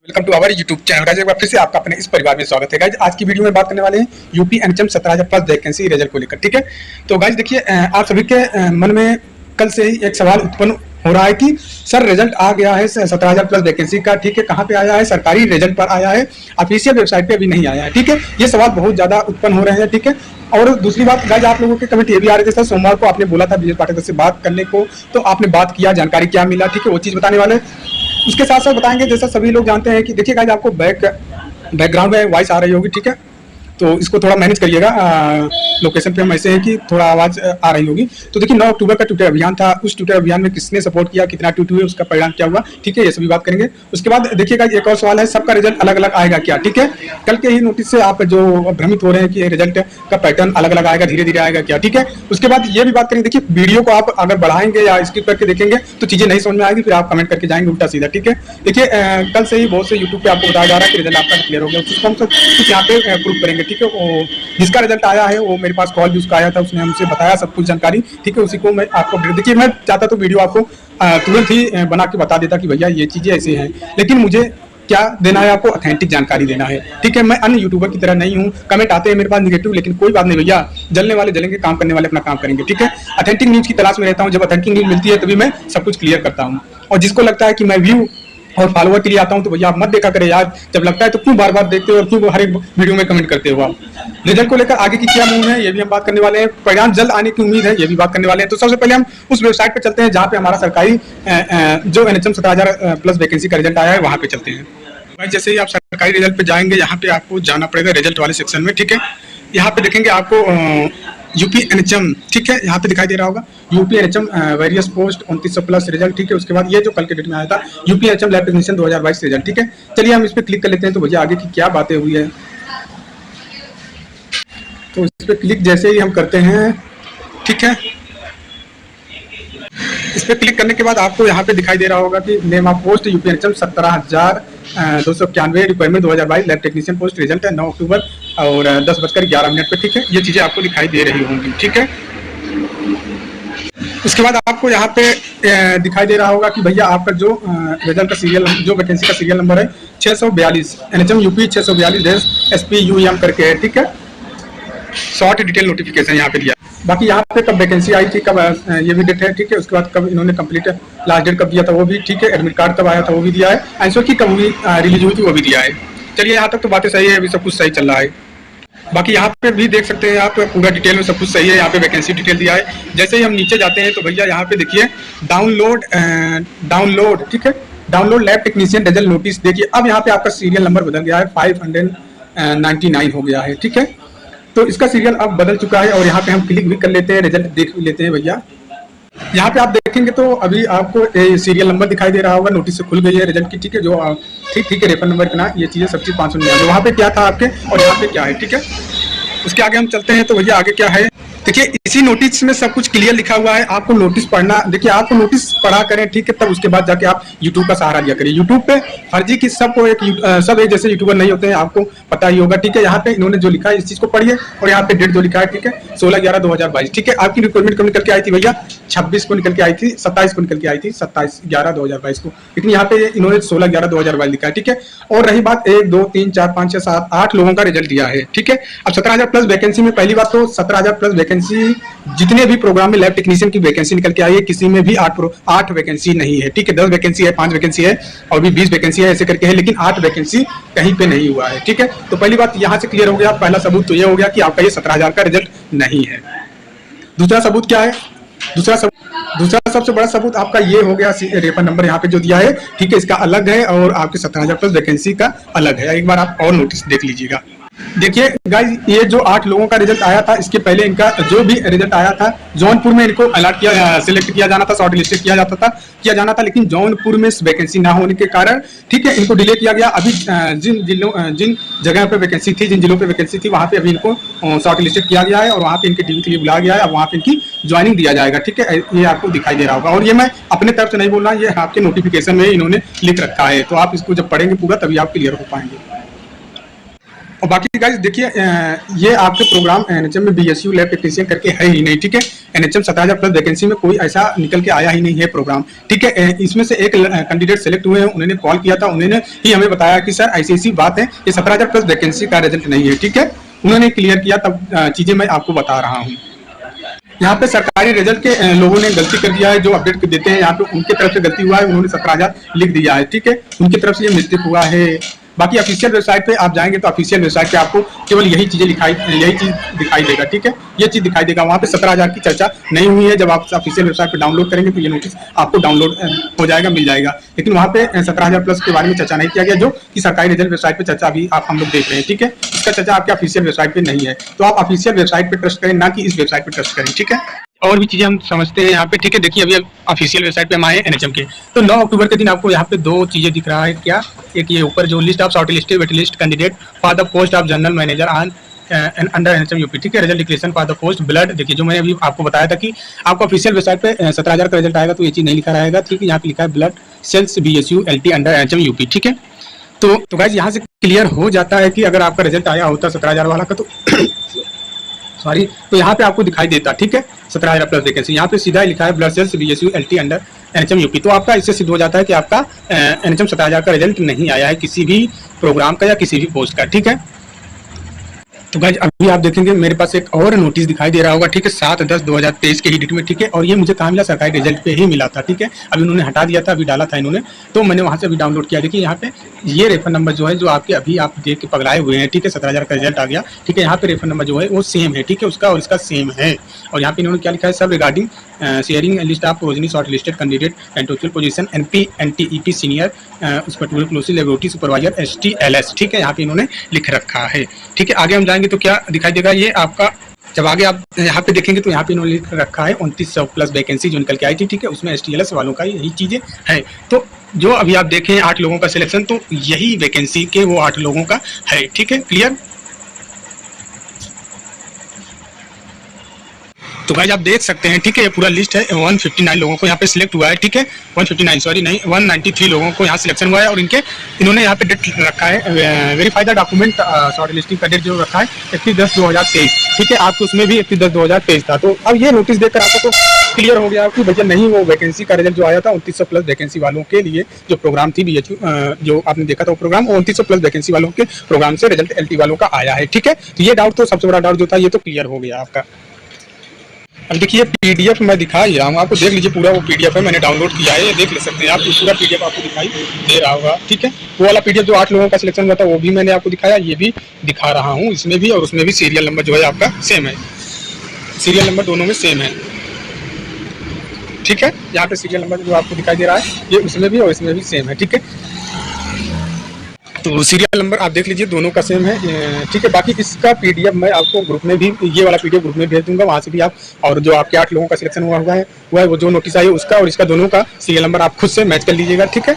Welcome to our YouTube channel guys. एक बार फिर से आपका अपने इस परिवार में स्वागत है गाइस। आज की वीडियो में बात करने वाले हैं UP NHM 17,000 plus vacancy result को लेकर। ठीक है, तो गाइस देखिए, आप सभी के मन में कल से ही एक सवाल उत्पन्न हो रहा है कि सर रिजल्ट आ गया है 17,000 प्लस वैकेंसी का। ठीक है, कहाँ पे आया है? सरकारी रिजल्ट पर आया है, ऑफिशियल वेबसाइट पे अभी नहीं आया है। ठीक है, ये सवाल बहुत ज्यादा उत्पन्न हो रहे हैं। ठीक है, और दूसरी बात गाइस, आप लोगों के कमेंट ये भी आ रहे थे, सर सोमवार को आपने बोला था विजय पाठक से बात करने को, तो आपने बात किया, जानकारी क्या मिला? ठीक है, वो चीज बताने वाले। उसके साथ साथ बताएंगे, जैसा सभी लोग जानते हैं कि देखिए गाइस, आपको बैकग्राउंड में वॉइस आ रही होगी। ठीक है, तो इसको थोड़ा मैनेज करिएगा। लोकेशन पे हम ऐसे हैं कि थोड़ा आवाज आ रही होगी। तो देखिए 9 अक्टूबर का ट्विटर अभियान था, उस ट्विटर अभियान में किसने सपोर्ट किया, कितना ट्वीट हुए, उसका परिणाम क्या हुआ। ठीक है, ये सभी बात करेंगे। उसके बाद देखिएगा एक और सवाल है, सबका रिजल्ट अलग अलग आएगा क्या? ठीक है, कल के ही नोटिस से आप जो भ्रमित हो रहे हैं कि रिजल्ट का पैटर्न अलग अलग आएगा, धीरे धीरे आएगा क्या? ठीक है, उसके बाद ये भी बात करेंगे। देखिए वीडियो को आप अगर बढ़ाएंगे या स्किप करके देखेंगे तो चीजें नहीं समझ में आएगी, फिर आप कमेंट करके जाएंगे उल्टा सीधा। ठीक है, देखिए कल से ही बहुत से यूट्यूब पे आपको बताया जा रहा है कि रिजल्ट आपका क्लियर हो गया, उसको हम कुछ यहाँ पे प्रूफ करेंगे। ठीक है, जिसका रिजल्ट आया है वो मेरे पास कॉल भी उसका आया था, उसने हमसे बताया सब कुछ जानकारी। ठीक है, उसी को मैं आपको देखिए, मैं चाहता तो वीडियो आपको तुरंत ही बना के बता देता कि भैया ये चीजें ऐसी हैं, लेकिन मुझे क्या देना है आपको? ऑथेंटिक जानकारी देना है। ठीक है, मैं अन्य यूट्यूबर की तरह नहीं हूँ। कमेंट आते हैं मेरे पास नेगेटिव, लेकिन कोई बात नहीं भैया, जलने वाले जलेंगे, काम करने वाले अपना काम करेंगे। ठीक है, ऑथेंटिक न्यूज की तलाश में रहता हूँ। जब ऑथेंटिक न्यूज मिलती है तभी मैं सब कुछ क्लियर करता हूँ। और जिसको लगता है कि मैं व्यू और फॉलोअर के लिए आता हूं, तो भैया आप मत देखा करें यार। जब लगता है तो क्यों बार बार देखते हो और क्यों हर एक वीडियो में कमेंट करते हो आप? रिजल्ट को लेकर आगे की क्या मूव है ये भी हम बात करने वाले हैं। परिणाम जल्द आने की उम्मीद है, ये भी बात करने वाले हैं। तो सबसे पहले हम उस वेबसाइट पे चलते हैं जहां पे हमारा सरकारी जो एनएचएम 17,000 प्लस वैकेंसी का रिजल्ट आया है, वहां पे चलते हैं भाई। जैसे ही आप सरकारी रिजल्ट पे जाएंगे, यहाँ पे आपको जाना पड़ेगा रिजल्ट वाले सेक्शन में। ठीक है, यहाँ पे देखेंगे आपको यूपी एनएचएम, ठीक है, यहाँ पे दिखाई दे रहा होगा UP NHM various post 2900 plus result. ठीक है, उसके बाद ये जो कल के डेट में आया था UP NHM lab technician 2022 result. ठीक है, चलिए हम इस पे क्लिक कर लेते हैं, तो भैया आगे की क्या बातें हुई है। तो इस पे क्लिक जैसे ही हम करते हैं, ठीक है, इस पे क्लिक करने के बाद आपको यहाँ पे दिखाई दे रहा होगा कि name of post UP NHM 17,291 requirement 2022 lab technician post result है 9 अक्टूबर और 10:11 पे। ठीक है, ये चीजें आपको दिखाई दे रही होंगी। ठीक है, उसके बाद आपको यहाँ पे दिखाई दे रहा होगा कि भैया आपका जो रिजल्ट का सीरियल, जो वैकेंसी का सीरियल नंबर है 642 एनएचएम यूपी 642 SPUM करके है। ठीक है, शॉर्ट डिटेल नोटिफिकेशन यहाँ पे दिया। बाकी यहाँ पे कब वैकेंसी आई थी, कब ये भी डेट है। ठीक है, उसके बाद कब इन्होंने कंप्लीट लास्ट डेट कब दिया था वो भी। ठीक है, एडमिट कार्ड कब आया था वो भी दिया है, आंसर की कब रिलीज हुई थी वो भी दिया है। चलिए यहाँ तक तो बातें सही है, अभी सब कुछ सही चल रहा है। बाकी यहाँ पे भी देख सकते हैं आप, पूरा डिटेल में सब कुछ सही है। यहाँ पे वैकेंसी डिटेल दिया है। जैसे ही हम नीचे जाते हैं तो भैया यहाँ पे देखिए डाउनलोड, ठीक है, download lab technician result notice. देखिए अब यहाँ पे आपका सीरियल नंबर बदल गया है, 599 हो गया है। ठीक है, तो इसका सीरियल अब बदल चुका है और यहाँ पे हम क्लिक भी कर लेते हैं, रिजल्ट देख लेते हैं भैया। यहाँ पे आप देखेंगे तो अभी आपको सीरियल नंबर दिखाई दे रहा होगा, नोटिस से खुल गई है रिजल्ट की। ठीक है, जो ठीक है, रेफर नंबर इतना, ये चीजें सब चीज 599 वहाँ पे क्या था आपके और यहाँ पे क्या है। ठीक है, उसके आगे हम चलते हैं तो भैया आगे क्या है। देखिए इसी नोटिस में सब कुछ क्लियर लिखा हुआ है, आपको नोटिस पढ़ना। देखिए आपको नोटिस पढ़ा करें, ठीक है, तब उसके बाद जाके आप यूट्यूब का सहारा लिया करें। यूट्यूब पे फर्जी की सबको सब एक जैसे यूट्यूबर नहीं होते हैं, आपको पता ही होगा। ठीक है, यहाँ पे इन्होंने जो लिखा है इस चीज को पढ़िए और यहाँ पे डेट जो लिखा है, ठीक है, 16/11/2022। ठीक है, आपकी रिक्वायरमेंट कब निकल के आई थी भैया? 26 को निकल के आई थी, 27 को निकल के आई थी, 27/11/2022 को, लेकिन यहाँ पे इन्होंने 16/11/2022 लिखा है। ठीक है, और रही बात 1 2 3 4 5 6 7 8 लोगों का रिजल्ट दिया है। ठीक है, अब 17,000 प्लस वैकेंसी में पहली बात तो 17,000 प्लस वैकेंसी जितने भी प्रोग्राम में लैब टेक्नीशियन की वैकेंसी निकल के आई है, किसी में भी 8 वैकेंसी नहीं है। ठीक है, 10 वैकेंसी है, 5 वैकेंसी है और भी 20 वैकेंसी है, ऐसे करके है, लेकिन 8 वैकेंसी कहीं पे नहीं हुआ है। ठीक है, तो पहली बात यहाँ से क्लियर हो गया। पहला सबूत तो ये हो गया कि आपका ये 17,000 का रिजल्ट नहीं है। दूसरा सबूत क्या है? दूसरा सबसे बड़ा सबूत आपका ये हो गया, रेफर नंबर यहाँ पे जो दिया है, ठीक है, इसका अलग है और आपके 17,000 प्लस वैकेंसी का अलग है। एक बार आप और नोटिस देख लीजिएगा। देखिए गाइस, ये जो 8 लोगों का रिजल्ट आया था, इसके पहले इनका जो भी रिजल्ट आया था, जौनपुर में इनको अलॉट किया, सिलेक्ट किया जाना था, शॉर्ट लिस्टेड किया जाना था, लेकिन जौनपुर में वैकेंसी ना होने के कारण, ठीक है, इनको डिले किया गया। अभी जिन जगह पे वैकेंसी थी, जिन जिलों पे वैकेंसी थी, वहाँ पे अभी इनको शॉर्ट लिस्टेड किया गया है और वहाँ पे इनके टीवी के लिए बुलाया गया है। अब वहाँ पे इनकी ज्वाइनिंग दिया जाएगा। ठीक है, ये आपको दिखाई दे रहा होगा और ये मैं अपने तरफ से नहीं बोल रहा, ये आपके नोटिफिकेशन में इन्होंने लिख रखा है, तो आप इसको जब पढ़ेंगे पूरा तभी आप क्लियर हो पाएंगे। और बाकी गाइस देखिए, ये आपके प्रोग्राम एनएचएम में बीएसयू लैब टेक्नीशियन करके है ही नहीं। ठीक है, NHM 17,000 प्लस वैकेंसी में कोई ऐसा निकल के आया ही नहीं है प्रोग्राम, ठीक है। इसमें से एक कैंडिडेट सेलेक्ट हुए हैं, उन्होंने कॉल किया था, उन्होंने ही हमें बताया कि सर ऐसी ऐसी बात है, ये 17,000 प्लस वैकेंसी का रिजल्ट नहीं है, ठीक है। उन्होंने क्लियर किया, तब चीजें मैं आपको बता रहा हूँ। यहाँ पे सरकारी रिजल्ट के लोगों ने गलती कर दिया है, जो अपडेट देते हैं यहाँ पे उनके तरफ से गलती हुआ है, उन्होंने 17,000 लिख दिया है, ठीक है। उनकी तरफ से ये मिस्टेक हुआ है। बाकी ऑफिशियल वेबसाइट पे आप जाएंगे तो ऑफिशियल वेबसाइट पे आपको केवल यही चीज दिखाई देगा, ठीक है। ये चीज दिखाई देगा, वहाँ पे 17,000 की चर्चा नहीं हुई है। जब आप ऑफिशियल वेबसाइट पे डाउनलोड करेंगे तो ये नोटिस आपको डाउनलोड हो जाएगा, मिल जाएगा। लेकिन वहाँ पे 17,000 प्लस के बारे में चर्चा नहीं किया गया, जो कि सरकारी रिजल्ट वेबसाइट पे चर्चा अभी आप हम लोग देख रहे हैं, ठीक है। इसका चर्चा आपके ऑफिशियल वेबसाइट पे नहीं है, तो आप ऑफिशियल वेबसाइट पे ट्रस्ट करें, ना कि इस वेबसाइट पे ट्रस्ट करें, ठीक है। और भी चीजें हम समझते हैं यहाँ पे, ठीक है। देखिए अभी ऑफिशियल वेबसाइट पे हम आए NHM के, तो 9 अक्टूबर के दिन आपको यहाँ पे 2 चीजें दिख रहा है। क्या? एक ये ऊपर जो list of shortlisted wait list candidate for the post of general manager on under NHM UP, ठीक है। Result declaration for the post blood, देखिए जो मैंने अभी आपको बताया था कि आपको ऑफिशियल वेबसाइट पे 17,000 का रिजल्ट आएगा तो ये चीज नहीं लिखा रहेगा, ठीक है। यहाँ पे लिखा है blood cells BSU LT under NHM UP, ठीक है। तो गाइस यहाँ से क्लियर हो जाता है कि अगर आपका रिजल्ट आया होता 17,000 वाला का तो सॉरी, तो यहाँ पे आपको दिखाई देता, ठीक है, 17,000 प्लस वैकेंसी। यहाँ पे सीधा लिखा है blood cells BSU LT under NHM UP, तो आपका इससे सिद्ध हो जाता है कि आपका NHM 17,000 का रिजल्ट नहीं आया है किसी भी प्रोग्राम का या किसी भी पोस्ट का, ठीक है। तो गाइज अभी आप देखेंगे मेरे पास एक और नोटिस दिखाई दे रहा होगा, ठीक है, 7/10/2023 के ही डेट में, ठीक है। और ये मुझे कहाँ मिला? सरकारी रिजल्ट पे ही मिला था, ठीक है। अभी उन्होंने हटा दिया था, अभी डाला था इन्होंने, तो मैंने वहाँ से अभी डाउनलोड किया। देखिए यहाँ पे ये रेफर नंबर जो है, जो आपके अभी आप देख के पगलाए हुए हैं, ठीक है, 17,000 का रिजल्ट आ गया, ठीक है। यहाँ पे रेफर नंबर जो है वो सेम है, ठीक है, उसका और इसका सेम है। और यहाँ पे इन्होंने क्या लिखा है? सब regarding sharing list of provisionally short listed candidate and total position NP NTEP senior उस पर्टिकुलर क्लोसिव लेबोरेटरी सुपरवाइजर STLS, ठीक है, यहाँ पे इन्होंने लिख रखा है, ठीक है। आगे हम जाएंगे तो क्या दिखाई देगा? ये आपका जब आगे आप यहाँ पे देखेंगे तो यहाँ पे इन्होंने लिख रखा है 2900 प्लस वैकेंसी जो निकल के आई थी, ठीक है, उसमें STLS वालों का यही चीजें है। तो जो अभी आप देखें 8 लोगों का सिलेक्शन, तो यही वैकेंसी के वो 8 लोगों का है, ठीक है, क्लियर। तो गाइस आप देख सकते हैं, ठीक है, ये पूरा लिस्ट है। 159 लोगों को यहाँ पे सिलेक्ट हुआ है, ठीक है, 159 सॉरी नहीं 193 लोगों को यहाँ सिलेक्शन हुआ है। और इन्होंने यहाँ पे डेट रखा है, verify the document short listing का डेट जो रखा है 31/10/2023, ठीक है। आपको उसमें भी 31/10/2023 था। तो अब ये नोटिस देखकर आपको तो क्लियर हो गया कि भैया नहीं, वो वैकेंसी का रिजल्ट जो आया था 2900 प्लस वैकेंसी वालों के लिए जो प्रोग्राम थी BHU जो आपने देखा था वो प्रोग्राम 2900 प्लस वैकेंसी वालों के प्रोग्राम से रिजल्ट LT वालों का आया है, ठीक है। तो ये डाउट तो सबसे बड़ा डाउट जो था ये तो क्लियर हो गया आपका। अब देखिए PDF मैं दिखा ही रहा हूँ आपको, देख लीजिए पूरा वो PDF है, मैंने डाउनलोड किया है, ये देख ले सकते हैं आप, पूरा PDF आपको दिखाई दे रहा होगा, ठीक है। वो वाला PDF जो 8 लोगों का सिलेक्शन हुआ था वो भी मैंने आपको दिखाया, ये भी दिखा रहा हूँ, इसमें भी और उसमें भी सीरियल नंबर जो है आपका सेम है, सीरियल नंबर दोनों में सेम है, ठीक है। यहाँ पे सीरियल नंबर जो आपको दिखाई दे रहा है ये उसमें भी और इसमें भी सेम है, ठीक है। तो सीरियल नंबर आप देख लीजिए दोनों का सेम है, ठीक है। बाकी इसका PDF मैं आपको ग्रुप में भी, ये वाला PDF ग्रुप में भेज दूंगा, वहाँ से भी आप, और जो आपके 8 लोगों का सिलेक्शन हुआ है वो जो नोटिस आई है उसका और इसका दोनों का सीरियल नंबर आप खुद से मैच कर लीजिएगा, ठीक है।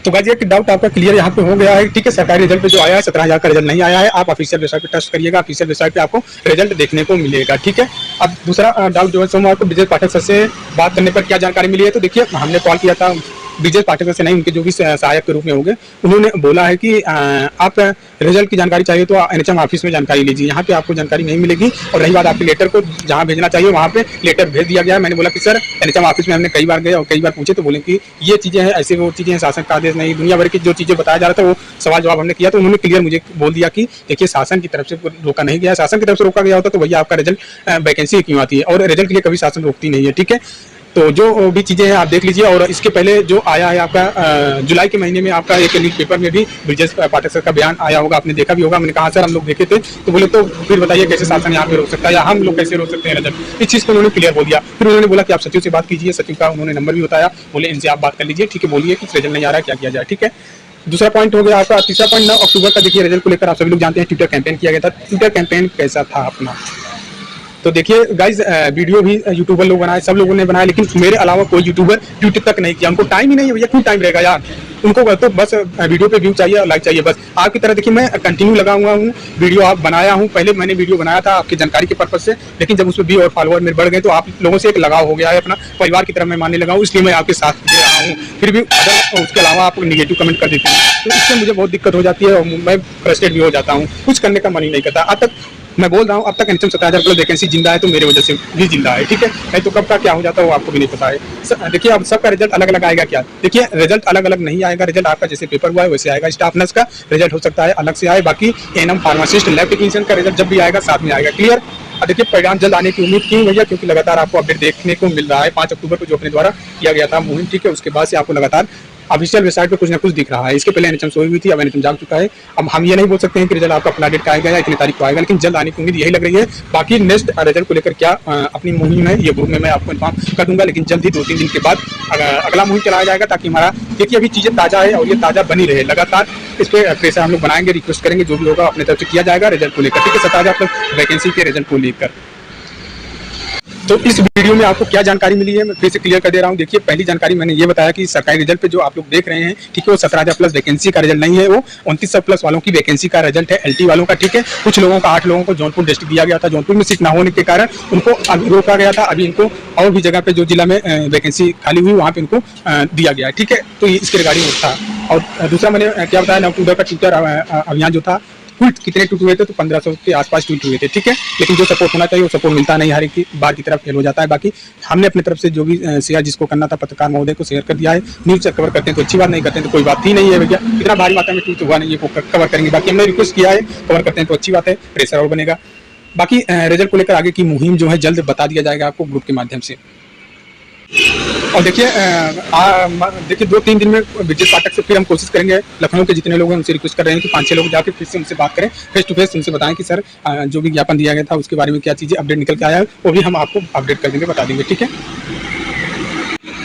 तो गाइस एक डाउट आपका क्लियर यहाँ पे हो गया है, ठीक है। सरकारी रिजल्ट पे जो आया है 17,000 का रिजल्ट नहीं आया है, आप ऑफिशियल वेबसाइट पे ट्रस्ट करिएगा, ऑफिशियल वेबसाइट पे आपको रिजल्ट देखने को मिलेगा, ठीक है। अब दूसरा डाउट जो है सोमवार को ब्रिजेश पाठक सर से बात करने पर क्या जानकारी मिली है, तो देखिए हमने कॉल किया था ब्रिजेश पाठक से, नहीं उनके जो भी सहायक के रूप में होंगे, उन्होंने बोला है कि आप रिजल्ट की जानकारी चाहिए तो NHM ऑफिस में जानकारी लीजिए, यहाँ पे आपको जानकारी नहीं मिलेगी। और रही बात आपके लेटर को जहाँ भेजना चाहिए वहाँ पे लेटर भेज दिया गया है। मैंने बोला कि सर NHM ऑफिस में हमने कई बार गए और कई बार पूछे तो बोले कि ये चीज़ें हैं, ऐसे वो चीज़ें हैं, शासन का आदेश नहीं, दुनिया भर की जो चीज़ें बताया जा रहा था वो सवाल जवाब हमने किया, तो उन्होंने क्लियर मुझे बोल दिया कि देखिए शासन की तरफ से रोका नहीं गया, शासन की तरफ से रोका गया होता तो भैया आपका रिजल्ट वैकेंसी क्यों आती है, और रिजल्ट के लिए कभी शासन रोकती नहीं है, ठीक है। तो जो भी चीज़ें हैं आप देख लीजिए। और इसके पहले जो आया है आपका जुलाई के महीने में आपका एक न्यूज़ पेपर में भी ब्रिजेश पाठक सर का बयान आया होगा, आपने देखा भी होगा। मैंने कहा सर हम लोग देखे थे, तो बोले तो फिर बताइए कैसे शासन यहाँ पे रोक सकता है या हम लोग कैसे रोक सकते हैं रिजल्ट, इस चीज़ को उन्होंने क्लियर बोल दिया। फिर उन्होंने बोला कि आप सचिव से बात कीजिए, सचिव का उन्होंने नंबर भी बताया, बोले इनसे आप बात कर लीजिए, ठीक है, बोलिए कि रिजल्ट नहीं आ रहा है, क्या किया जाए, ठीक है। दूसरा पॉइंट हो गया आपका। तीसरा पॉइंट 9 अक्टूबर का देखिए रिजल्ट को लेकर आप सभी लोग जानते हैं ट्विटर कैंपेन किया गया था। ट्विटर कैंपेन कैसा था अपना, तो देखिए गाइज वीडियो भी यूट्यूबर लोग बनाए, सब लोगों ने बनाया, लेकिन मेरे अलावा कोई यूट्यूबर ट्वीट तक नहीं किया, उनको टाइम ही नहीं है भैया, क्यों टाइम रहेगा यार उनको, तो बस वीडियो पे व्यू चाहिए और लाइक चाहिए बस। आपकी तरह देखिए मैं कंटिन्यू लगा हुआ हूँ, वीडियो आप बनाया हूँ, पहले मैंने वीडियो बनाया था आपकी जानकारी के पर्पज से, लेकिन जब उसमें व्यू और फॉलोअर मेरे बढ़ गए तो आप लोगों से एक लगाव हो गया है, अपना परिवार की तरह मैं मानने लगा हूँ, इसलिए मैं आपके साथ दे रहा हूँ। फिर भी अगर उसके अलावा आप निगेटिव कमेंट कर देते हैं तो इससे मुझे बहुत दिक्कत हो जाती है और मैं फ्रस्ट्रेट भी हो जाता हूँ, कुछ करने का मन ही नहीं करता। अब तक मैं बोल रहा हूँ अब तक एनएचएम 17,000 प्लस वैकेंसी जिंदा है तो मेरे वजह से भी जिंदा है, ठीक है। नहीं तो कब का क्या हो जाता है वो आपको भी नहीं पता है। देखिए अब सबका रिजल्ट अलग अलग आएगा क्या, देखिए रिजल्ट अलग अलग नहीं आएगा, रिजल्ट आपका जैसे पेपर हुआ है वैसे आएगा। स्टाफ नर्स का रिजल्ट हो सकता है अलग से आए, बाकी एएनएम फार्मासिस्ट लैब टेक्नीशियन का रिजल्ट जब भी आएगा साथ में आएगा, क्लियर। देखिए परिणाम जल्द आने की उम्मीद क्यों भैया, क्योंकि लगातार आपको अपडेट देखने को मिल रहा है। 5 अक्टूबर को जो अपने द्वारा किया गया था मुहिम, ठीक है, उसके बाद से आपको लगातार ऑफिशियल वेबसाइट पे कुछ ना कुछ दिख रहा है। इसके पहले एनएचएम सोई हुई थी, अब एनएचएम जाग चुका है। अब हम ये नहीं बोल सकते हैं कि रिजल्ट आपका अपना डेट का आएगा या इतनी तारीख को आएगा, लेकिन जल्द आने की उम्मीद यही लग रही है। बाकी नेक्स्ट रिजल्ट को लेकर क्या अपनी मुहिम है ये ग्रुप में मैं आपको इन्फॉर्म कर दूंगा, लेकिन जल्द ही 2-3 दिन के बाद अगला मुहिम चलाया जाएगा, ताकि हमारा देखिए अभी चीज़ें ताज़ा है और ये ताज़ा बनी रहे। लगातार इस पर प्रेशर हम लोग बनाएंगे, रिक्वेस्ट करेंगे, जो भी होगा अपने तरफ से किया जाएगा रिजल्ट को लेकर, ठीक है। 17,000 प्लस वैकेंसी के रिजल्ट को लेकर तो इस वीडियो में आपको क्या जानकारी मिली है मैं फिर से क्लियर कर दे रहा हूं। देखिए पहली जानकारी मैंने ये बताया कि सरकारी रिजल्ट पे जो आप लोग देख रहे हैं, ठीक है, वो 17,000 प्लस वैकेंसी का रिजल्ट नहीं है, वो 2900 प्लस वालों की वैकेंसी का रिजल्ट है, एलटी वालों का, ठीक है। कुछ लोगों का 8 लोगों को जौनपुर डिस्ट्रिक्ट दिया गया था, जौनपुर में सीट ना होने के कारण उनको रोका गया था। अभी इनको और भी जगह पे जो जिला में वैकेंसी खाली हुई वहाँ पे इनको दिया गया है, ठीक है। तो ये इसके रिगार्डिंग था। और दूसरा मैंने क्या बताया, नवटूडर का ट्विटर अभियान जो था, ट्वीट कितने ट्वीट हुए थे, तो 1500 के आसपास ट्वीट हुए थे, ठीक है। लेकिन जो सपोर्ट होना चाहिए वो सपोर्ट मिलता नहीं, हर एक बार की तरफ फेल हो जाता है। बाकी हमने अपनी तरफ से जो भी शेयर जिसको करना था पत्रकार महोदय को शेयर कर दिया है। न्यूज़ कवर करते हैं तो अच्छी बात, नहीं करते हैं तो कोई बात ही नहीं है भैया। इतना भारी मात्रा में ट्वीट हुआ नहीं है, वो कवर करेंगे। बाकी हमने रिक्वेस्ट किया है, कवर करते हैं तो अच्छी बात है, प्रेशर और बनेगा। बाकी रिजल्ट को लेकर आगे की मुहिम जो है जल्द बता दिया जाएगा आपको ग्रुप के माध्यम से। और देखिए 2-3 दिन में ब्रिजेश पाठक से फिर हम कोशिश करेंगे, लखनऊ के जितने लोग हैं उनसे रिक्वेस्ट कर रहे हैं कि 5-6 लोग जाकर फिर से उनसे बात करें, फेस टू फेस उनसे बताएं कि सर जो भी ज्ञापन दिया गया था उसके बारे में क्या चीज़ें अपडेट निकल के आया है, वो भी हम आपको अपडेट कर देंगे, बता देंगे, ठीक है।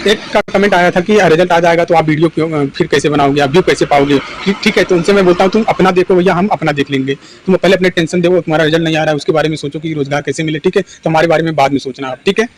एक का कमेंट आया था कि रिजल्ट आ जाएगा तो आप वीडियो क्यों फिर कैसे बनाओगे, आप व्यू कैसे पाओगे, ठीक है। तो उनसे मैं बोलता हूँ तुम अपना देखो भैया, हम अपना देख लेंगे। तुम पहले अपने टेंशन दो, तुम्हारा रिजल्ट नहीं आ रहा है उसके बारे में सोचो कि रोजगार कैसे मिले, ठीक है। तो हमारे बारे में बाद में सोचना आप, ठीक है।